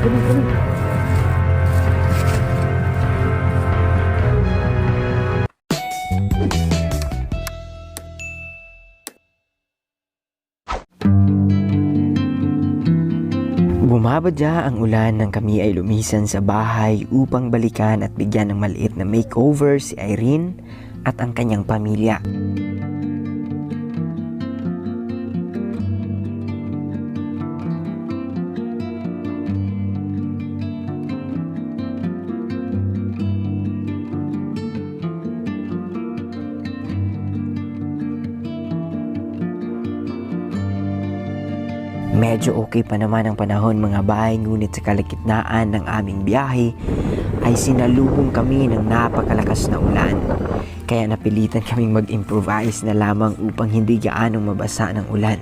Bumabadya ang ulan nang kami ay lumisan sa bahay upang balikan at bigyan ng maliit na makeover si Irene at ang kanyang pamilya. Medyo okay pa naman ang panahon mga bay, ngunit sa kalagitnaan ng aming biyahe ay sinalubong kami ng napakalakas na ulan. Kaya napilitan kaming mag-improvise na lamang upang hindi gaanong mabasa ng ulan.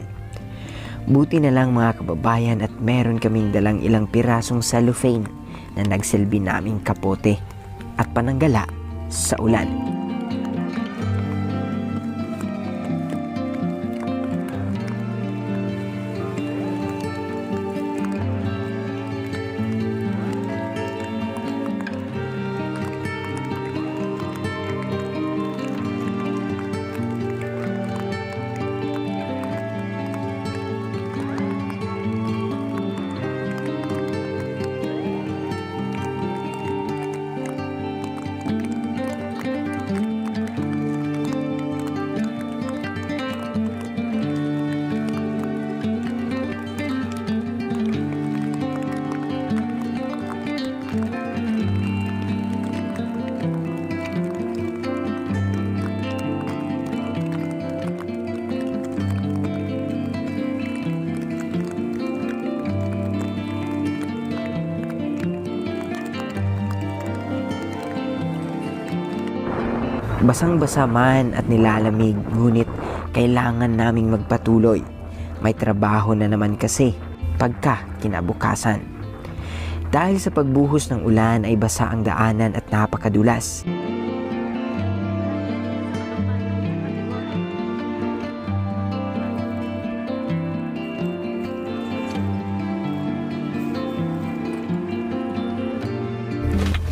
Buti na lang mga kababayan at meron kaming dalang ilang pirasong cellophane na nagsilbi naming kapote at pananggala sa ulan. Basang-basa man at nilalamig, ngunit kailangan naming magpatuloy. May trabaho na naman kasi pagka kinabukasan. Dahil sa pagbuhos ng ulan ay basa ang daanan at napakadulas.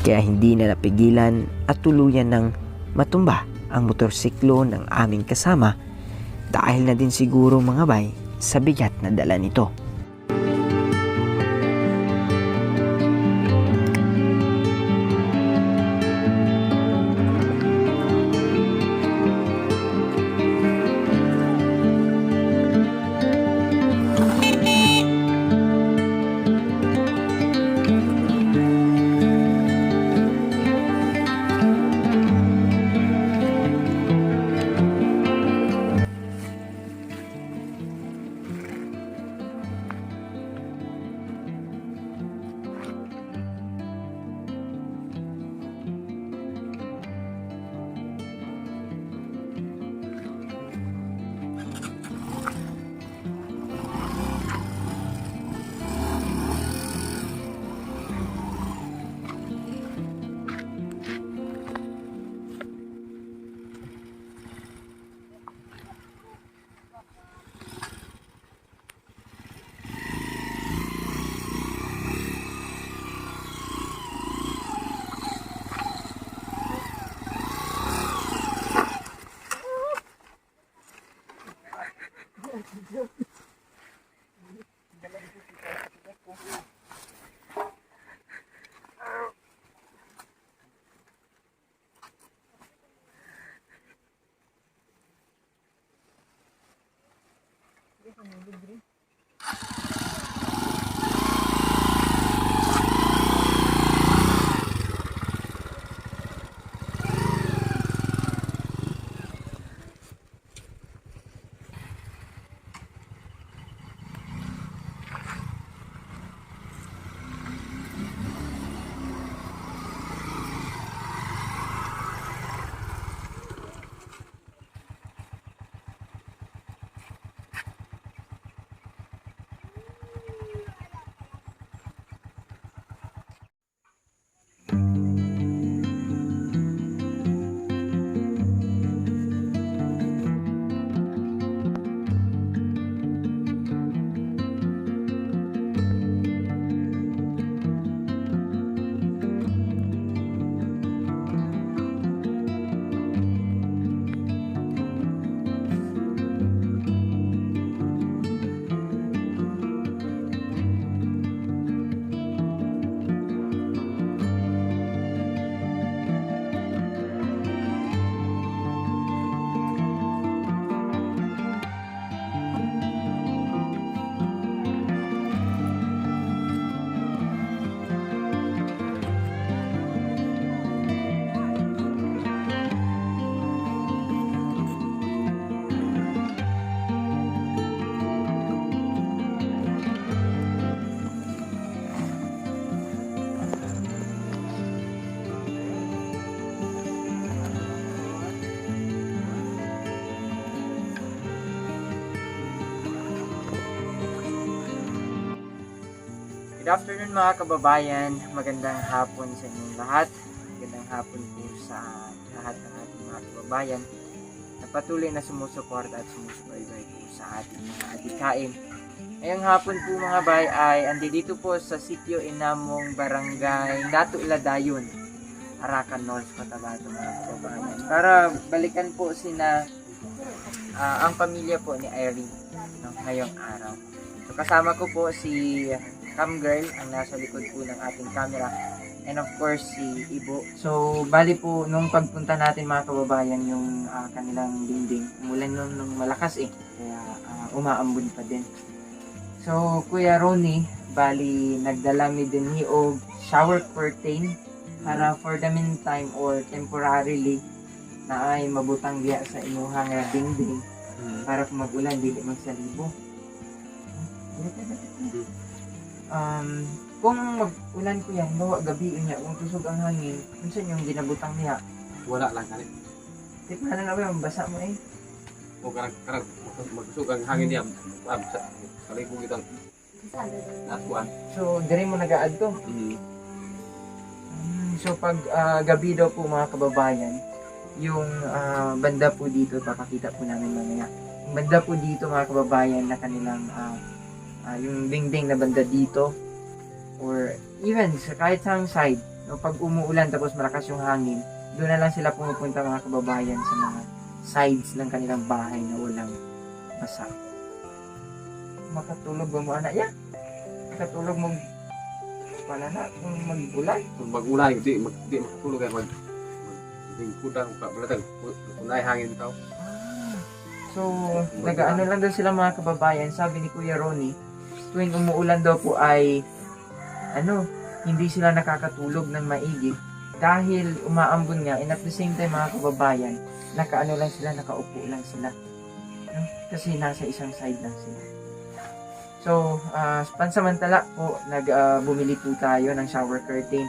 Kaya hindi na napigilan at tuluyan ng matumba ang motorsiklo ng aming kasama dahil na din siguro mga bay sa bigat na dala nito. Good afternoon mga kababayan, magandang hapon sa inyong lahat. Magandang hapon po sa lahat ng ating mga kababayan na patuloy na sumusuporta at sumusubaybay po sa ating mga adikain. Ngayong hapon po mga bay ay andito po sa sitio Inamong Barangay Nato Iladayon, Arakan North, Cotabato mga kababayan. Para balikan po ang pamilya po ni Irene ngayong araw. So, kasama ko po si Cam Girl, ang nasa likod po ng ating camera, and of course si Ibo. So bali po nung pagpunta natin mga kababayan yung kanilang dingding, umulan nung malakas kaya umaambon pa din. So Kuya Ronnie, bali nagdala mi din og shower curtain para for the meantime or temporarily na ay mabutang diya sa imuhang dingding para kung mag-ulan dili magsalibo. Kung mag-ulan ko yan, bawa gabi niya, kung tusog ang hangin, minsan yung ginabutang niya. Wala lang kani. Di pa na naman, basa mo O karang magtusog ang hangin niya. Sa libo kitang natuan. So, dire mo nag-aad to. So, pag gabi daw po mga kababayan, yung banda po dito, papakita po namin mamaya. Yung banda po dito mga kababayan na kanilang yung dingding na banda dito or even kahit sa side, no, pag umuulan tapos malakas yung hangin, doon na lang sila pumupunta mga kababayan sa mga sides ng kanilang bahay na walang basa. Makatulog ba mo anak ya? Makatulog mo wala na kung mag-ulan? Kung mag-ulan, di makatulog ay mag-dingkudang balatag. Unay hangin bitaw. So, nag-ano lang daw sila mga kababayan, sabi ni Kuya Ronnie, tuwing umuulan daw po ay hindi sila nakakatulog ng maigi dahil umaambon nga, and at the same time mga kababayan, nakaupo lang sila. No? Kasi nasa isang side lang sila. So, pansamantala po, bumili po tayo ng shower curtain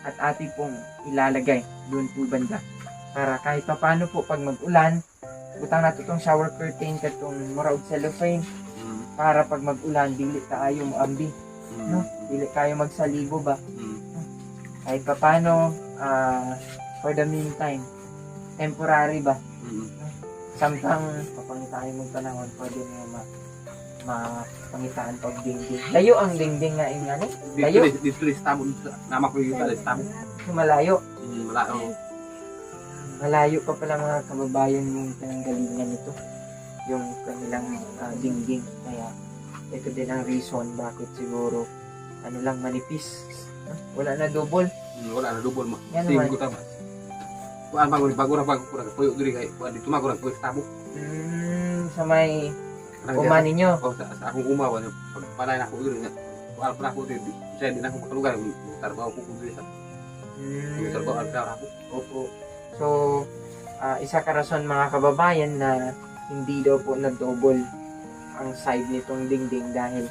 at ating pong ilalagay doon po banda. Para kahit pa paano po pag mag-ulan, butang nato tong shower curtain katong murag cellophane para pag mag-ulan dili kaayo moambi, no? Dili kayo magsalibo ba. Kahit pa paano for the meantime temporary ba. Samtang papangitaan mo panahon pwede mo mapangitaan pag dingding. Layo ang dingding nga ingani. Layo Dito stamo nama ko yung stamo. malayo. Malayo. Malayo pa pala mga kababayan yung pinanggalingan nito, yung kanilang dingding. Kaya ito din ang reason bakit siguro manipis. Wala na double. Wala na double mo. Yan Sim naman. ko tama. Kuan bago ra puyo diri kay kuan dito magura puyo stamo. Sa may uma ninyo. Sa akong uma wala pagpalay na ako diri nga. Kuan pa ako diri. Sa di na ako makalugar trabaho ko diri sa. Trabaho ako. Opo. So, isa ka rason mga kababayan na hindi daw po nag-double ang side nitong dingding dahil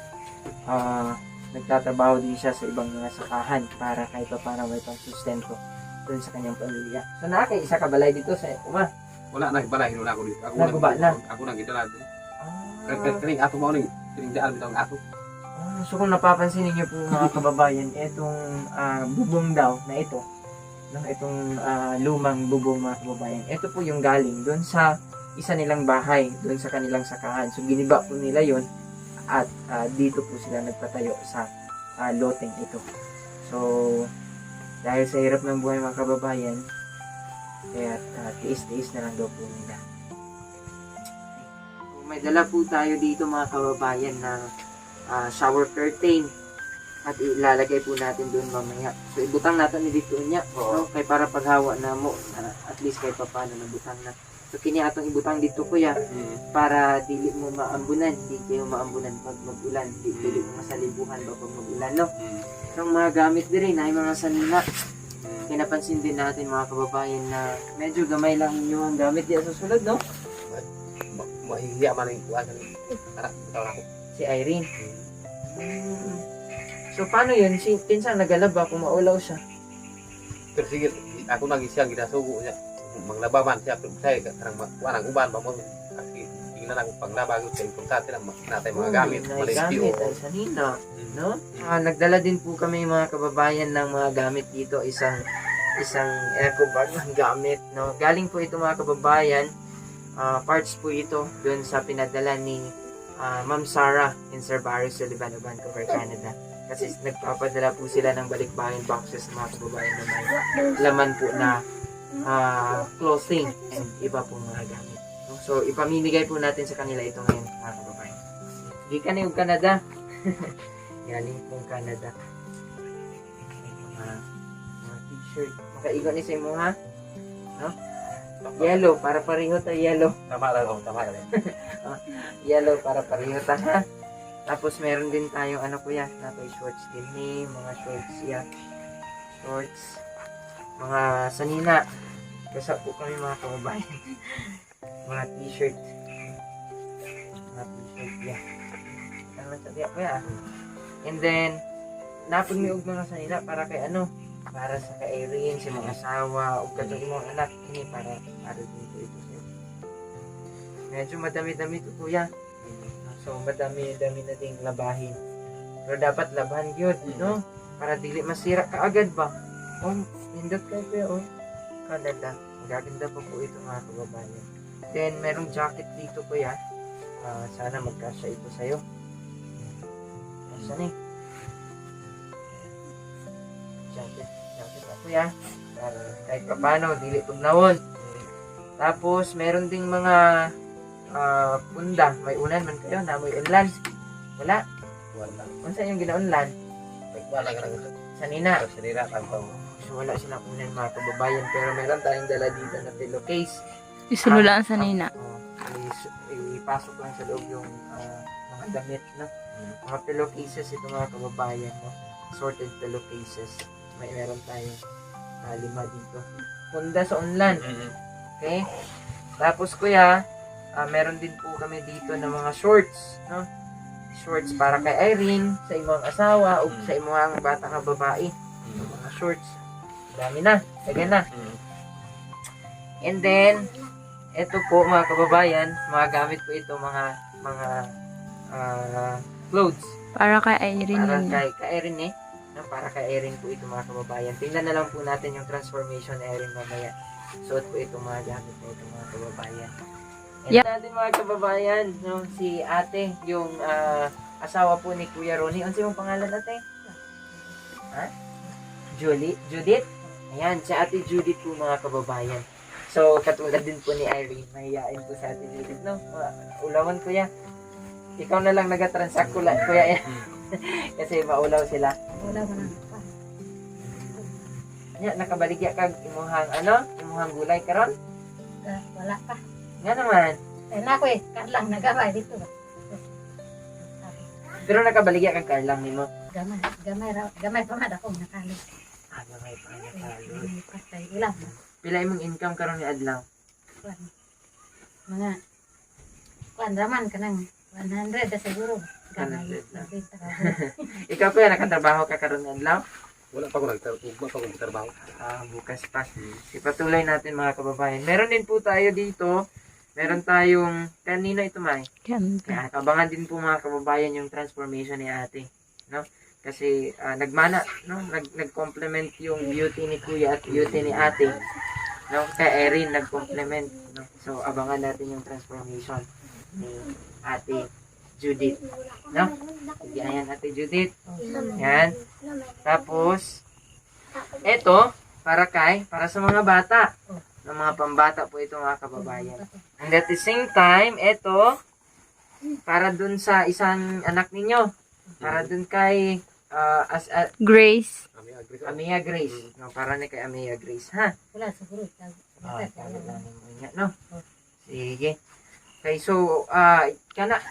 nagtatrabaho din siya sa ibang mga sakahan para kahit pa para may pangsustento dun sa kanyang pamilya. So, isa ka balay dito sa uma? Wala na balay na ako dito. Naguba na? Ako nang gitala dito. Kaning ato mo ning daan bitaw ato. So, kung napapansin niyo po mga kababayan, itong bubong daw na ito, itong lumang bubong mga kababayan, ito po yung galing doon sa isa nilang bahay, doon sa kanilang sakahan. So giniba po nila yon at dito po sila nagpatayo sa loteng ito. So dahil sa hirap ng buhay mga kababayan, kaya tiis-tiis na lang daw po nila. So, may dala po tayo dito mga kababayan na shower curtain. At ilalagay po natin doon mamaya. So, ibutang natin ni dito niya. No? Kay para paghawa na mo, at least kahit pa paano nabutang na. So, kini atong ibutang dito kuya. Para dili mo maambunan. Di kayo maambunan pag mag-ulan. Dili mo masalibuhan ba pag mag-ulan, no? So, mga gamit din rin, ay mga sanina. Kinapansin din natin mga kababayan na medyo gamay lang yung gamit diya sa sulod, no? Mahihiya man yung kuha ako. Si Irene. So paano yun? Pinsang nagalab ba kung maulaw siya? Pero sige, ako nang isang ginasugo niya. Maglabaman siya, pero saya karang kuha ng uban ba mo. Kasi na lang panglabag sa importante lang natay mga gamit, malimpyo. gamit ay sanina, no? Nagdala din po kami mga kababayan ng mga gamit dito, isang eco bag ng gamit, no? Galing po ito mga kababayan, parts po ito doon sa pinadala ni Ma'am Sarah in Cervario, Sullivan, Vancouver, Canada. Kasi nagpapadala po sila ng balikbayan boxes ng mga kababayan na may laman po na clothing and iba po mga gamit. No? So, ipamimigay po natin sa kanila ito ngayon mga kababayan. Di ka na yung Canada. Galing pong Canada. Mga t-shirt. Makaigon ni sa imo ha? No? Yellow, para pareho tayo yellow. Tama lang, tama lang. Yellow, para pareho tayo ha? Tapos meron din tayong ano kuya, nato shorts din ni, mga shorts ya. Shorts, mga sanina. Kasi po kami mga kababayan. Mga t-shirt. Mga t-shirt ya. Ano sabi kuya? And then napagmiog mga sanina para kay ano? Para sa kay Irene, sa mga asawa, o katong mga anak ini para din po ito sa'yo. Medyo madami-dami ito kuya. So, madami-dami na ding labahin. Pero dapat labahan yun, no? Para dili masira ka agad ba? Hindot kayo kuya, Canada. Magaganda pa po ito mga kababayan. Then, merong jacket dito kuya. Sana magkasya ito sa'yo. Saan eh? Jacket pa kuya. Kahit pa paano, dili tugnawon. Tapos, meron ding mga punda, may unan man kayo na may unlan. Wala. Ano sa yung gina-unlan? Wala ka lang. Sanina. Sanina, tampang. So wala silang unan mga kababayan, pero meron tayong dala dito na pillowcase. Isunulaan sa nina. Ipasok lang sa loob yung mga damit, no? Mga pillowcases ito mga kababayan, no? Sorted pillowcases. Meron tayong 5 dito. Punda sa unlan. Okay? Tapos kuya, meron din po kami dito ng mga shorts, no? Shorts para kay Irene, sa imong asawa, o sa imong bata nga babae. Mga shorts. Dami na. Taga na. And then, ito po mga kababayan, mga gamit po ito, mga clothes. Para kay Irene Para yun. kay Irene eh. No? Para kay Irene po ito mga kababayan. Tingnan na lang po natin yung transformation ni Irene mamaya. Suot po ito mga gamit po ito mga kababayan. And natin mga kababayan, no, si ate, yung asawa po ni Kuya Ronnie. Ano mong pangalan ate? Ha? Judith? Ayan, si ate Judith po mga kababayan. So, katulad din po ni Irene, mahihain po sa ate Judith, no? Ulawan kuya. Ikaw na lang nagatransact kuya yan. Kasi maulaw sila. Wala mo na. Nya, nakabaligya kag imuhang gulay karon? Wala pa. Nga naman. Na ako karlang nagamay dito. Pero nakabaligya kag karlang nimo. Gamay pa man ako nakalo. Gamay pa nakalo. Patay ulam. Pila imong income karon ni adlaw? Mga raman kanang 100 na siguro. 100 na. Nabenta ka. Ikaw kuya nakatrabaho ka karon ni adlaw? Wala pa ako nagtrabaho. Bukas pa. Ipatuloy natin mga kababayan. Meron din po tayo dito. Meron tayong kanina ito May. Ganda. Abangan din po mga kababayan yung transformation ni ate, no? Kasi nagmana, no? Nag-complement yung beauty ni kuya at beauty ni ate, no? Kay Erin nag-complement, no? So abangan natin yung transformation ni ate Judith, no? Sige, ayan ate Judith. Yan. Tapos eto para sa mga bata. Ng mga pambata po ito mga kababayan. And at the same time, eto para dun sa isang anak ninyo. Para dun kay Grace. Amia Grace. No, para ni kay Amia Grace, ha? Wala siguro. No? Sige. Okay, so kana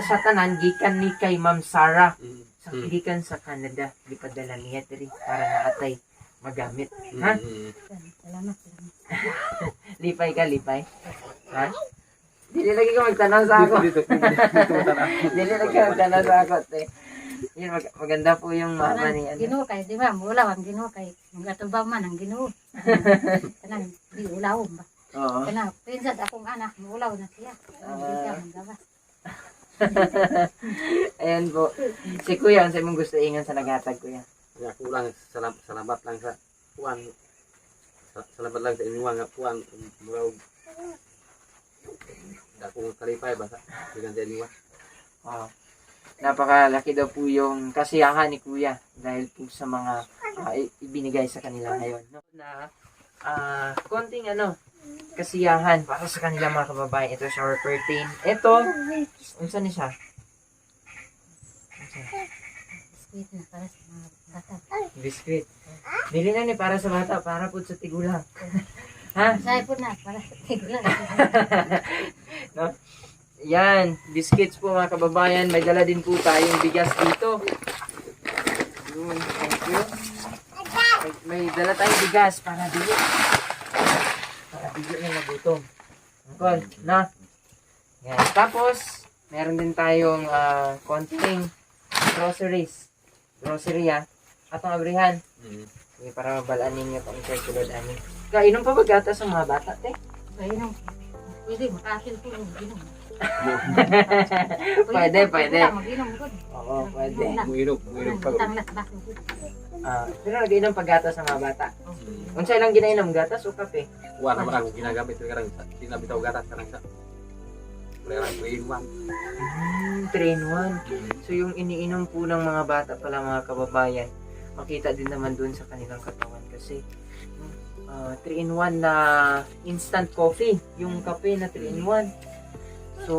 sa tanan gikan ni kay Ma'am Sarah. Sa gikan sa Canada, gipadala niya diri para naatay magamit, ha? Salamat. Lipay ka, lipay. Ha? Dili lagi ka magtanaw sa ako. Dili lagi ka magtanaw sa ako, te. Yun, maganda po yung mama ni Ginoo kay di ba? Mula ang Ginoo kay mga tubaw man ang Ginoo. Kanang di ulaw ba. Oo. Kana, pinsan akong anak, mulaw na siya. Hindi siya manggabas. Ayan po. Si Kuya, ang mong gusto ingon sa naghatag, Kuya? Kaya ako lang, salamat lang sa kuwan. Salamat lang sa inyong nga kuwan. Murag, akong kalipay ba sa bilang sa inyo. Wow. Napakalaki daw po yung kasiyahan ni Kuya dahil po sa mga ibinigay sa kanila ngayon. No? Na konting kasiyahan para sa kanila mga kababayan. Ito shower curtain. Ito, unsa ni siya? Sweet na para sa mga bata. Biscuit. Dili na ni para sa bata, para po sa tigulang. Ha? Saya po na, para sa tigulang. No? Yan, biscuits po mga kababayan. May dala din po tayong bigas dito. Yun, thank you. May dala tayong bigas para dili. Para dili na nagutom. Angkol, na. Yan. Tapos, meron din tayong konting groceries. Grocery atong abrihan. Sige, para mabalaan ninyo itong circular ani. Kainom pa ba gatas sa mga bata, te? Ayun, pwede, makasil po yung ginom. Pwede. Mag-inom ko. Oo, pwede. Muinog pa. Tanglas ba? Pero nag-inom pa gatas sa mga bata. Unsa lang ginainom, gatas o kape? Kuwan naman ako ginagamit karang sa sinabitaw gatas karang sa. Wala lang 3 in 1. So yung iniinom po ng mga bata pala mga kababayan, makita din naman dun sa kanilang katawan kasi 3 in 1 na instant coffee, yung kape na 3 in 1. So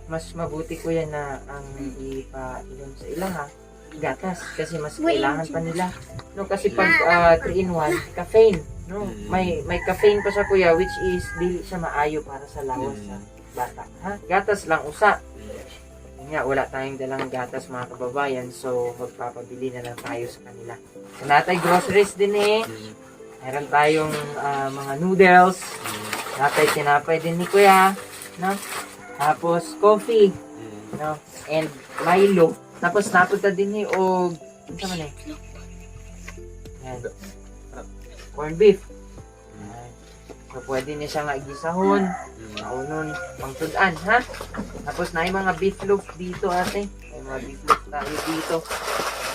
mas mabuti ko yan na ang ipainom sa ilang gatas kasi mas kailangan pa nila. No, kasi pag 3 in 1, caffeine, no? May caffeine pa siya kuya which is dili siya maayo para sa lawas sa bata. Gatas lang usa. Nga, wala tayong dalang gatas mga kababayan, so magpapabili na lang tayo sa kanila. So, natay groceries din Meron tayong mga noodles. Natay tinapay din ni Kuya, no? Tapos coffee, no? And Milo. Tapos napunta din og ano man Yan. Corn beef. So, pwede niya siyang igisahon. Naunon, pangtudan, ha? Tapos na yung mga beef loaf dito, ate. May mga beef loaf tayo dito.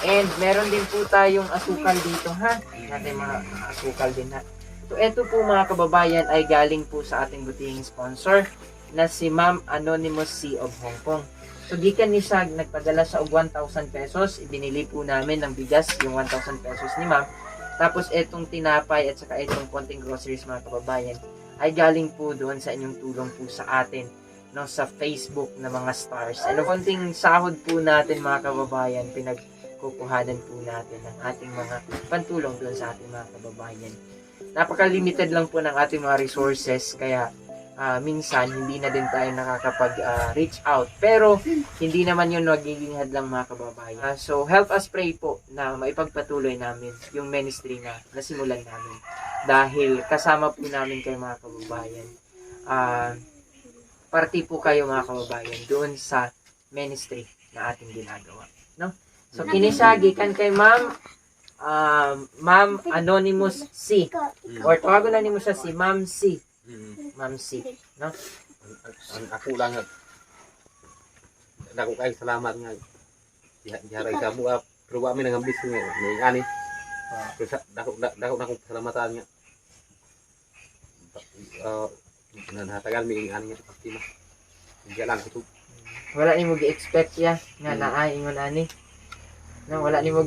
And meron din po tayong asukal dito, ha? Natin mga asukal din, ha? So, eto po mga kababayan ay galing po sa ating butihing sponsor na si Ma'am Anonymous C of Hong Kong. So, gikan ni siya nagpadala sa 1,000 pesos. Ibinili po namin ng bigas yung 1,000 pesos ni Ma'am. Tapos etong tinapay at saka etong konting groceries mga kababayan ay galing po doon sa inyong tulong po sa atin, no, sa Facebook na mga stars. Ano konting sahod po natin mga kababayan, pinagkukuhanan po natin ng ating mga pantulong doon sa ating mga kababayan. Napaka-limited lang po ng ating mga resources kaya minsan hindi na din tayo nakakapag-reach out. Pero hindi naman yun magiging hadlang mga kababayan. So help us pray po na maipagpatuloy namin yung ministry na nasimulan namin. Dahil kasama po namin kayo mga kababayan. Party po kayo mga kababayan doon sa ministry na ating ginagawa. No? So kinisagi kan kay Ma'am Anonymous C. Or tawagan na nimo siya si Ma'am C. Ma'am C, no? Ang ako lang dako kay salamat nga diharay sa buha pero wa mi nang ambis nga ni ani dako na ko salamatan nga nanhatagan mi ang ani nga pakima diya lang ko Wala nimo gi-expect ya nga naay ingon ani. No, wala nimo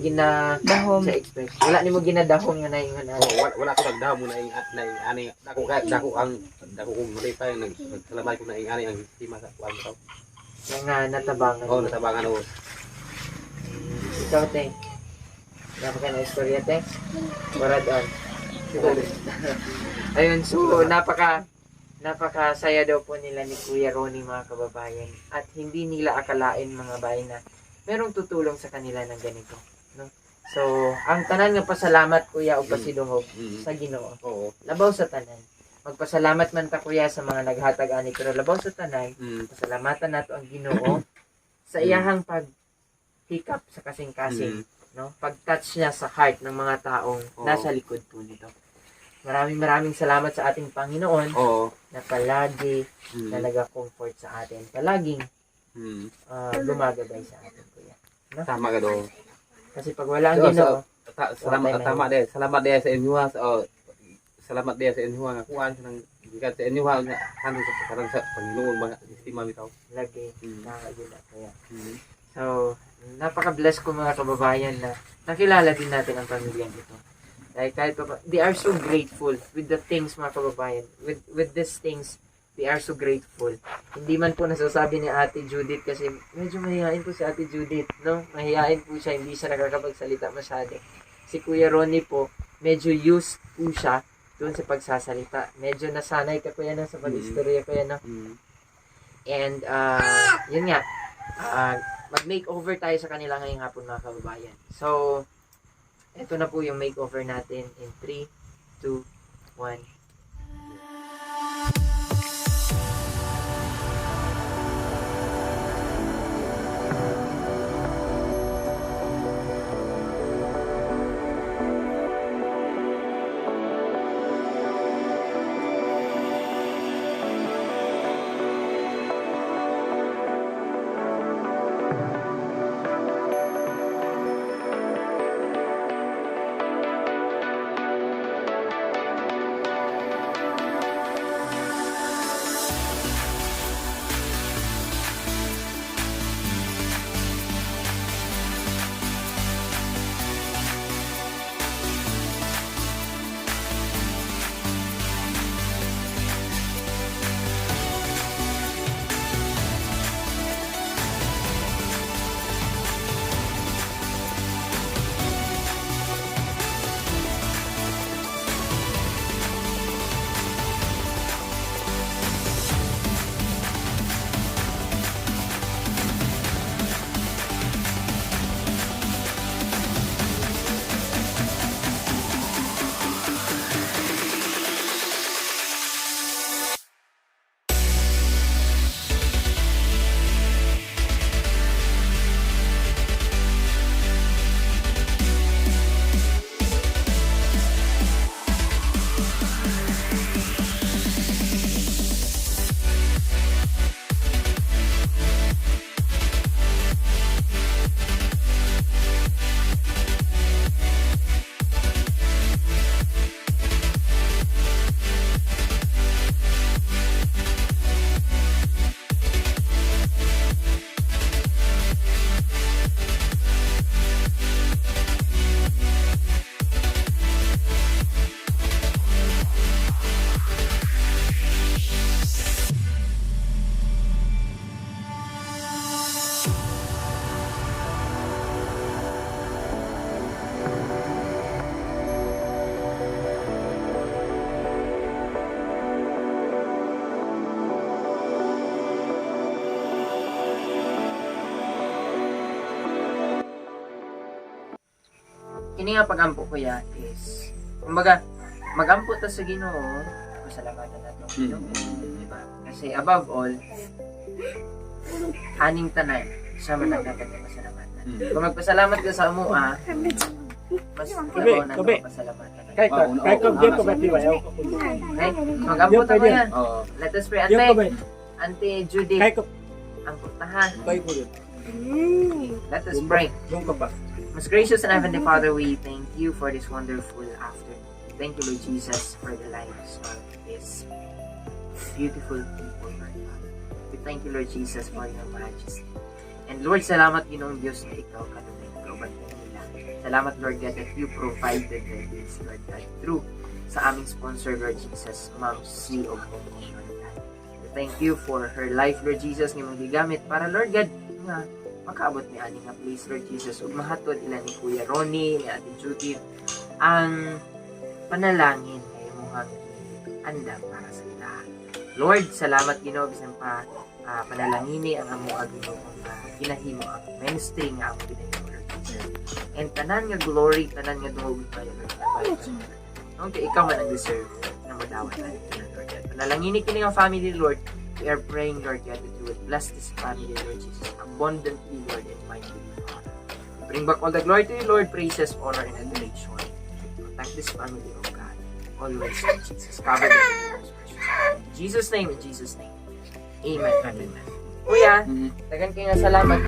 Dahom. sa expect. Wala nimo ginadahom nga naingon ani. wala ko nagdaw mo na ani dako kong malipay nagsalamay ko na ani ang sistema sa kuan ko Nga natabangan. natabangan ako Ikaw te. Napaka na istorya te. Para doon. Ayun, so napaka saya daw po nila ni Kuya Ronnie mga kababayan at hindi nila akalain mga bayan na merong tutulong sa kanila ng ganito, no? So, ang tanan nga pasalamat Kuya o pasidungog sa Ginoo. oo Labaw sa tanan. Magpasalamat man ta Kuya sa mga naghatag ani pero labaw sa tanan, pasalamatan nato ang Ginoo sa iyahang paghikap sa kasing-kasing, no? Pag-touch niya sa heart ng mga taong nasa likod po nito. maraming salamat sa ating Panginoon Oo. na palagi Mm. na nag-comfort sa atin. Palaging Mm. gumagabay sa atin, kuya. Tama ka doon. Kasi pag wala ang So, Ginoo, Salamat, tama din. Salamat din sa inyo ha. Salamat din sa inyo nga kuan ng gikan sa inyo ha nga kanang sa karang sa Panginoon mga istima bitaw. lagi Mm. nakakagila, kuya. Mm. So, napaka-bless ko mga kababayan na nakilala din natin ang pamilyang ito. Dahil kahit pa, they are so grateful with the things, mga kababayan. With these things, they are so grateful. Hindi man po nasasabi ni Ate Judith kasi medyo mahihain po si Ate Judith, no? Mahihain po siya, hindi siya nakakapagsalita masyado. Si Kuya Ronnie po, medyo used po siya doon sa pagsasalita. Medyo nasanay ka, kuya, na sa pag-istorya, kuya, no? Mm. And, yun nga, mag-makeover tayo sa kanila ngayong hapon, mga kababayan. So, ito na po yung makeover natin in 3, 2, 1. Kini nga pag-ampo ko ya is, kumbaga, mag-ampo ta sa Ginoo, pasalamatan natin. Diba? Kasi above all, aning tanan, siya man ang dapat na pasalamatan. Kung magpasalamat ka sa amua, mas ibabaw na ito pasalamatan. Kahit kung di ko ba diba? Okay? Mag-ampo ta ko yan. Oo. Let us pray. Di ko ba? Ante Judith, Kahit ko ampo tahan. kahit ko yun. Let us pray. Doon ka pa. Most gracious and heavenly Father, we thank you for this wonderful afternoon. Thank you, Lord Jesus, for the lives of these beautiful people, Lord God. We thank you, Lord Jesus, for your majesty. And Lord, salamat Ginoong Diyos na ikaw kanunay kabantan nila. Salamat, Lord God, that you provided their needs, Lord God, through sa aming sponsor, Lord Jesus, Ma'am C. of Lord God. We thank you for her life, Lord Jesus, ngayong gigamit para, Lord God, nga makaabot ni ani nga please, Lord Jesus, ug mahatod ila ni Kuya Ronnie, ni Ate Judith, ang panalangin kay muhang anda para sa ila. Lord, salamat Ginoo bisan pa panalangini ang amo Ginoo nga ginahimo ang ministry nga amo ginahimo, Lord Jesus. And tanan nga glory, tanan nga dungog kayo, Lord God. Okay, ikaw man ang deserve na madawat natin, Lord God. Panalangini kini nga family, Lord. We are praying, Lord God, that you would bless this family, Lord Jesus, abundantly, Lord, and mightily, Father. Bring back all the glory to you, Lord, praises, honor, and adoration. Protect this family, O God. always in Jesus. Cover them in Jesus' name, in Jesus' name. Amen. Amen. Kuya, dagan kayo nga salamat.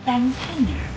Thank you.